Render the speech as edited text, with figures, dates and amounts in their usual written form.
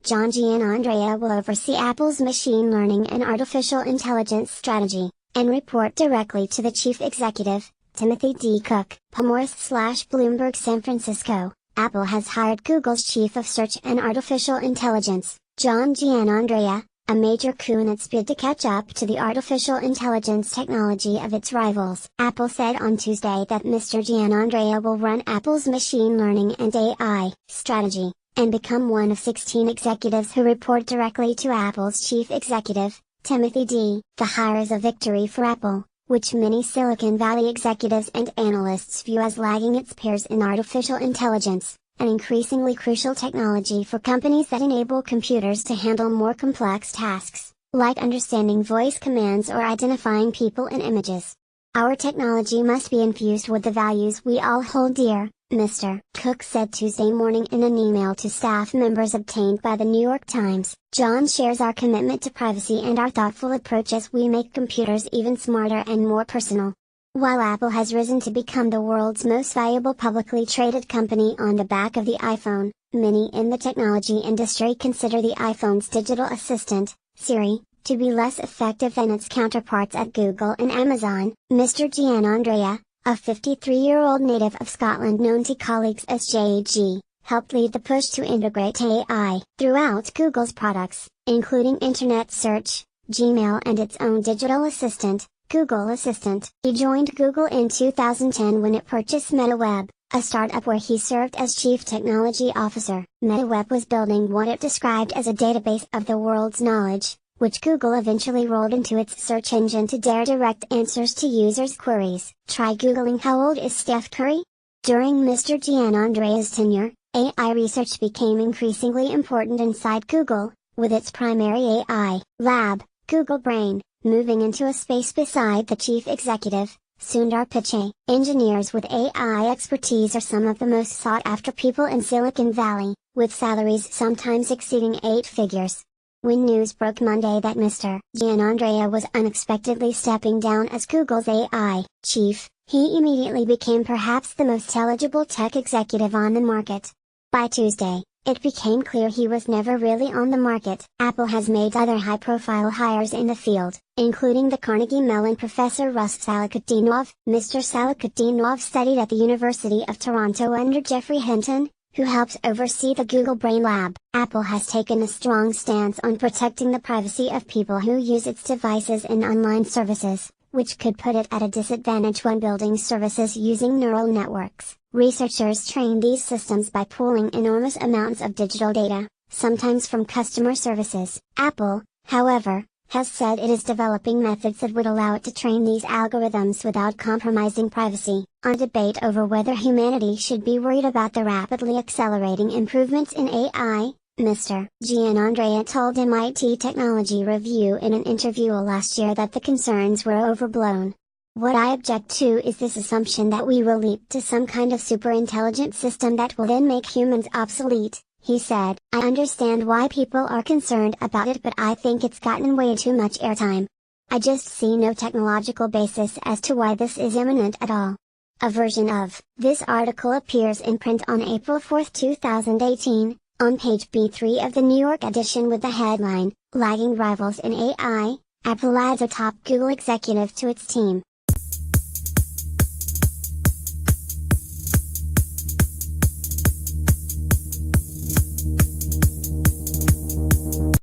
Giannandrea will oversee Apple's machine learning and artificial intelligence strategy, and report directly to the chief executive, Timothy D. Cook. Palmorth/Bloomberg San Francisco. Apple has hired Google's chief of search and artificial intelligence, Giannandrea, a major coup in its bid to catch up to the artificial intelligence technology of its rivals. Apple said on Tuesday that Mr. Giannandrea will run Apple's machine learning and AI strategy, and become one of 16 executives who report directly to Apple's chief executive, Timothy D. The hire is a victory for Apple, which many Silicon Valley executives and analysts view as lagging its peers in artificial intelligence, an increasingly crucial technology for companies that enable computers to handle more complex tasks, like understanding voice commands or identifying people and images. Our technology must be infused with the values we all hold dear, Mr. Cook said Tuesday morning in an email to staff members obtained by the New York Times. John shares our commitment to privacy and our thoughtful approach as we make computers even smarter and more personal. While Apple has risen to become the world's most valuable publicly traded company on the back of the iPhone, many in the technology industry consider the iPhone's digital assistant, Siri, to be less effective than its counterparts at Google and Amazon. Mr. Giannandrea, a 53-year-old native of Scotland known to colleagues as JG, helped lead the push to integrate AI throughout Google's products, including Internet Search, Gmail and its own digital assistant, Google Assistant. He joined Google in 2010 when it purchased MetaWeb, a startup where he served as Chief Technology Officer. MetaWeb was building what it described as a database of the world's knowledge, which Google eventually rolled into its search engine to dare direct answers to users' queries. Try Googling "How old is Steph Curry?" During Mr. Giannandrea's tenure, AI research became increasingly important inside Google, with its primary AI lab, Google Brain, moving into a space beside the chief executive, Sundar Pichai. Engineers with AI expertise are some of the most sought-after people in Silicon Valley, with salaries sometimes exceeding 8 figures. When news broke Monday that Mr. Giannandrea was unexpectedly stepping down as Google's AI chief, he immediately became perhaps the most eligible tech executive on the market. By Tuesday, it became clear he was never really on the market. Apple has made other high-profile hires in the field, including the Carnegie Mellon professor Russ Salakutdinov. Mr. Salakutdinov studied at the University of Toronto under Geoffrey Hinton, who helps oversee the Google Brain Lab. Apple has taken a strong stance on protecting the privacy of people who use its devices and online services, which could put it at a disadvantage when building services using neural networks. Researchers train these systems by pooling enormous amounts of digital data, sometimes from customer services. Apple, however, has said it is developing methods that would allow it to train these algorithms without compromising privacy. On debate over whether humanity should be worried about the rapidly accelerating improvements in AI, Mr. Giannandrea told MIT Technology Review in an interview last year that the concerns were overblown. "What I object to is this assumption that we will leap to some kind of super-intelligent system that will then make humans obsolete," he said. "I understand why people are concerned about it, but I think it's gotten way too much airtime. I just see no technological basis as to why this is imminent at all." A version of this article appears in print on April 4, 2018, on page B3 of the New York edition with the headline, "Lagging Rivals in AI, Apple adds a top Google executive to its team."